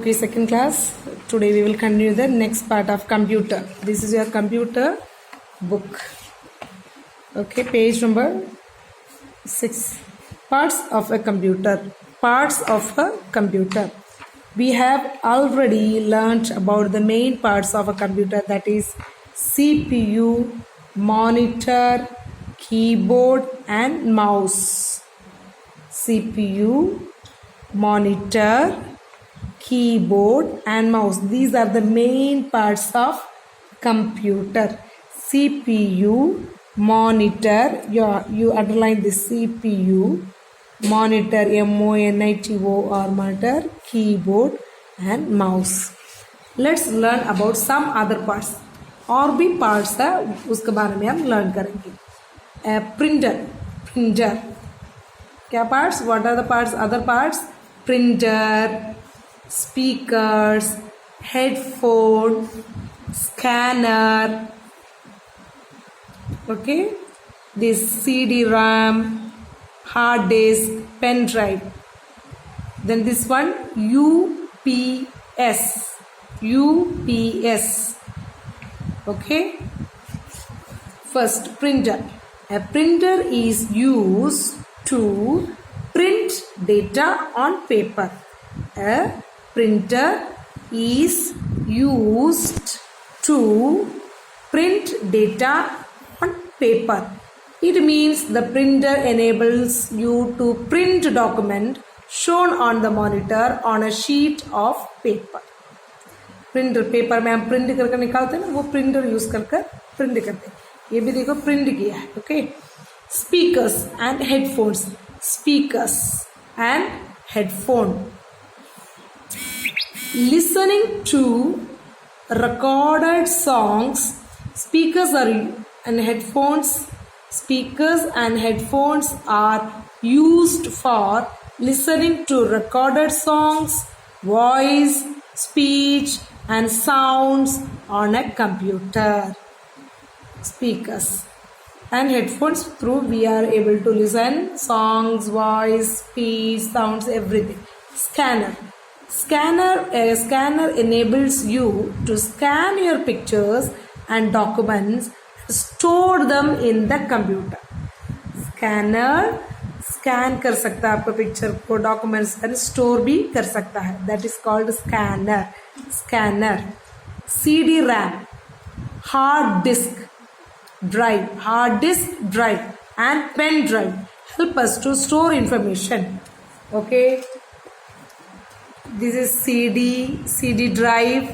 Okay, second class. Today we will continue the next part of computer. This is your computer book. Okay, page number 6. Parts of a computer. Parts of a computer. We have already learnt about the main parts of a computer, that is CPU, monitor, keyboard and mouse. CPU, monitor, keyboard and mouse. These are the main parts of computer. CPU, monitor, you underline the CPU, monitor, MONITO or monitor, keyboard and mouse. Let's learn about some other parts. और भी parts है उसके बारे में हम learn करेंगे. Printer. क्या parts? What are the parts? Other parts? Printer, speakers, headphone, scanner. Okay, this CD-RAM, hard disk, pen drive. Then this one UPS. Okay, first printer. A printer is used to print data on paper. A printer is used to print data on paper. It means the printer enables you to print a document shown on the monitor on a sheet of paper. Printer paper में हम print करके निकालते हैं ना, वो printer use करके print करते हैं. ये भी देखो print किया है. Okay. Speakers and headphones. Speakers and headphone. Listening to recorded songs. Speakers and headphones are used for listening to recorded songs, voice, speech and sounds on a computer. Speakers and headphones, through we are able to listen songs, voice, speech, sounds, everything. Scanner. A scanner enables you to scan your pictures and documents, store them in the computer. Scanner scan कर सकता है आपका picture को, documents and store भी कर सकता है. That is called scanner. CD-RAM, hard disk drive and pen drive help us to store information. Okay, this is CD drive.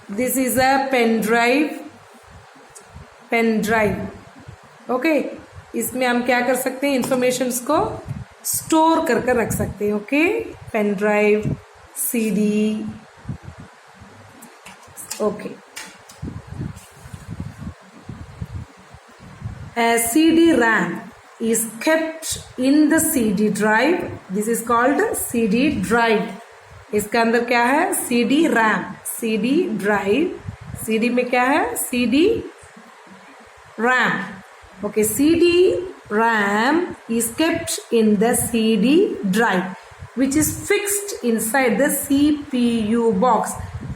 This is a pen drive. Okay, इसमें हम क्या कर सकते हैं, इंफॉर्मेशंस को स्टोर करके रख सकते हैं. Okay, pen drive, CD. Okay, a CD-RAM is kept in the CD drive. This is called CD drive. इसके अंदर क्या है, CD-RAM, CD drive. CD में क्या है, CD-RAM. Okay, CD-RAM is kept in the CD drive, which is fixed inside the CPU box.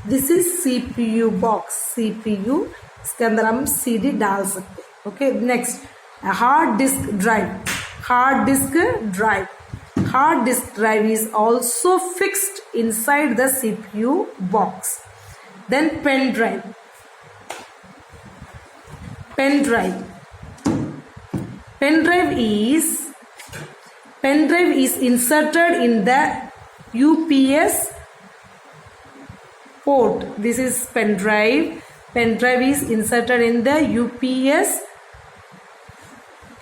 This is CPU box. CPU, इसके अंदर हम CD डाल सकते हैं. Okay, next, a hard disk drive. Hard disk drive is also fixed inside the CPU box. Then pen drive. Pen drive is inserted in the UPS port. This is pen drive. Pen drive is inserted in the UPS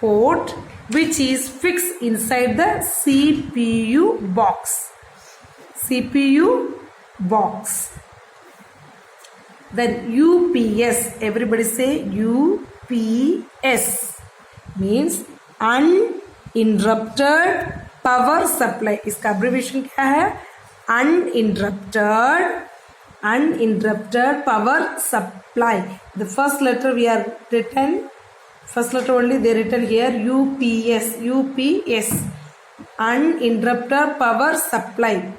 port, which is fixed inside the CPU box. Then UPS. Everybody say UPS. Means uninterrupted power supply. इसका abbreviation क्या है, uninterrupted power supply. The first letter we are written, first letter only they written here, UPS. uninterrupted power supply.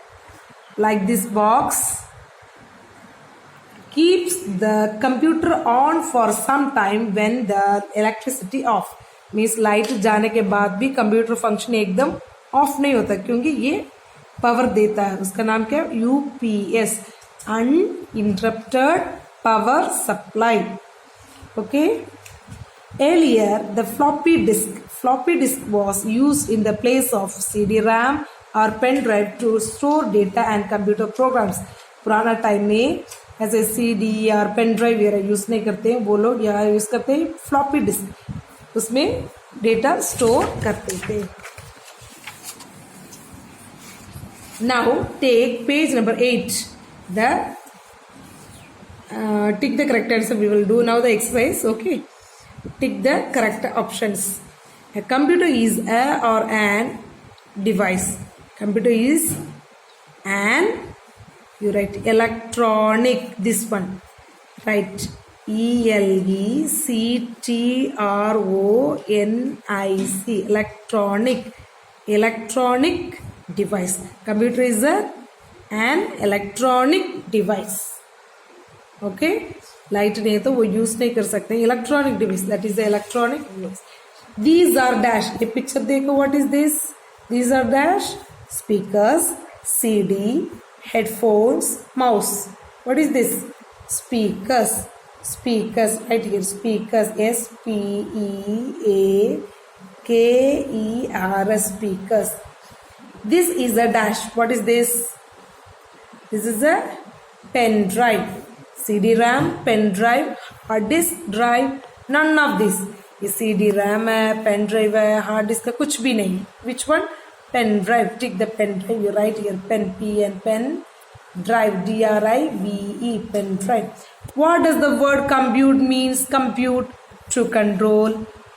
Like this box keeps the computer on for some time when the electricity off. Means light जाने के बाद भी computer function एकदम of नहीं होता क्योंकि ये power देता है. उसका नाम क्या है? UPS, uninterrupted power supply. Okay. Earlier, the floppy disk was used in the place of CD-RAM or pen drive to store data and computer programs. पुराना टाइम में ऐसे CD और पेन ड्राइव वगैरह यूज नहीं करते हैं, वो लोग यहाँ यूज करते हैं फ्लॉपी डिस्क, उसमें डेटा स्टोर करते थे. Now take page number 8. The tick the correct answer. We will do now the exercise. Okay. Tick the correct options. A computer is a or an device. Computer is an, you write electronic, this one. Write ELECTRONIC. Electronic device. Computer is an electronic device. Okay. Light नहीं है तो वो use नहीं कर सकते. Electronic device, that is electronic device. These are dash. ये picture देखो, what is this? These are dash speakers, CD, headphones, mouse. What is this? Speakers. Right here, speakers. SPEAKERS. Speakers. This is a dash. What is this? This is a pen drive. CD-RAM, pen drive, hard disk drive, none of this. ये CD-RAM है, pen drive है, hard disk है, कुछ भी नहीं. Which one? Pen drive. Take the pen drive. You write here pen, P and pen, drive, DRIVE, pen drive. What does the word compute means? Compute, to control,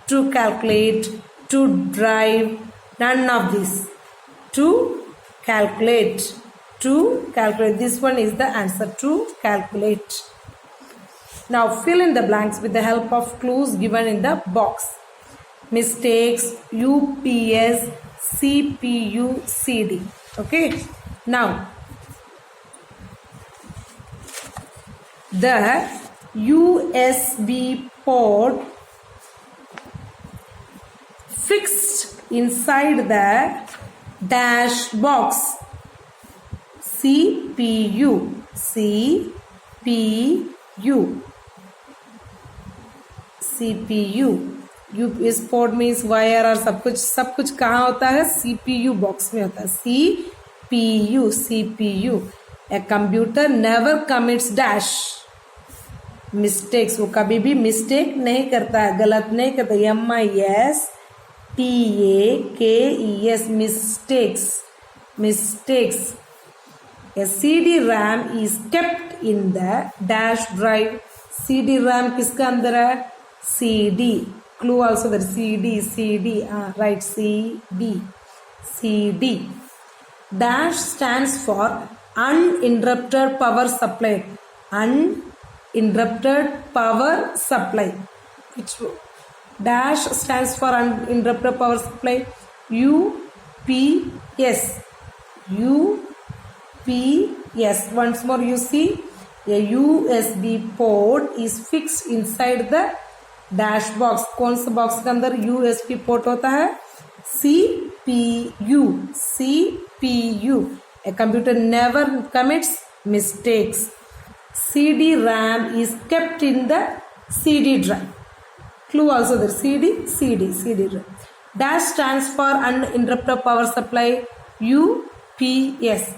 to calculate, to drive, none of this. To calculate. This one is the answer, to calculate. Now fill in the blanks with the help of clues given in the box. Mistakes, UPS, CPU, CD. Okay. Now the USB port fixed inside the dash box. CPU. UPS port means wire और सब कुछ कहाँ होता है? CPU box में होता है. CPU. A computer never commits dash. Mistakes, वो कभी भी mistake नहीं करता है, गलत नहीं करता. mistakes. A CD-RAM is kept in the dash drive. CD-RAM किसका अंदर है? CD. Clue also there. CD. Right. CD. Dash stands for uninterrupted power supply. Uninterrupted power supply. Which dash stands for uninterrupted power supply? UPS. Once more you see, a USB port is fixed inside the dash box. कौन सा box के अंदर USB port होता है? CPU. A computer never commits mistakes. CD-RAM is kept in the CD drive. Clue also there. CD drive. Dash stands for uninterrupted power supply. UPS.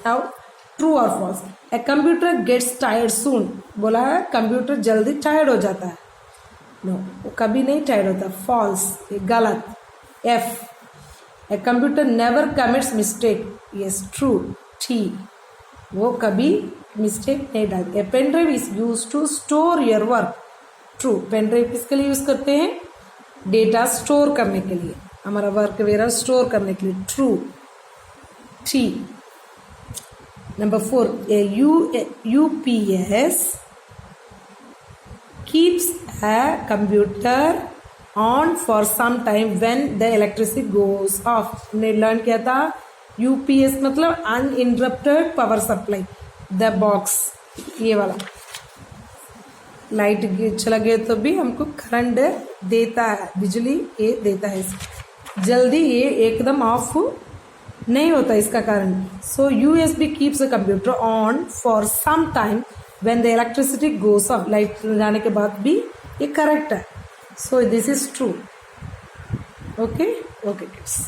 Now true or false? A computer gets tired soon. बोला है computer जल्दी tired हो जाता है. No, वो कभी नहीं tired होता. फॉल्स, गलत. F. A computer never commits mistake. Yes, true. T. वो कभी मिस्टेक नहीं डालते. A pen drive is used to store your work. True. Pen drive किसके लिए यूज करते हैं? डेटा स्टोर करने के लिए, हमारा वर्क वगैरह स्टोर करने के लिए. True. T. Number 4. A UPS keeps a computer on for some time when the electricity goes off. हमने लर्न किया था यूपीएस मतलब uninterrupted power supply. The box ये वाला लाइट चला गया तो भी हमको करंट देता है, बिजली ये देता है। जल्दी ये एकदम ऑफ नहीं होता इसका कारण। So USB keeps the computer on for some time when the electricity goes off. Light जाने के बाद भी ये करेक्ट है। So this is true. Okay okay kids.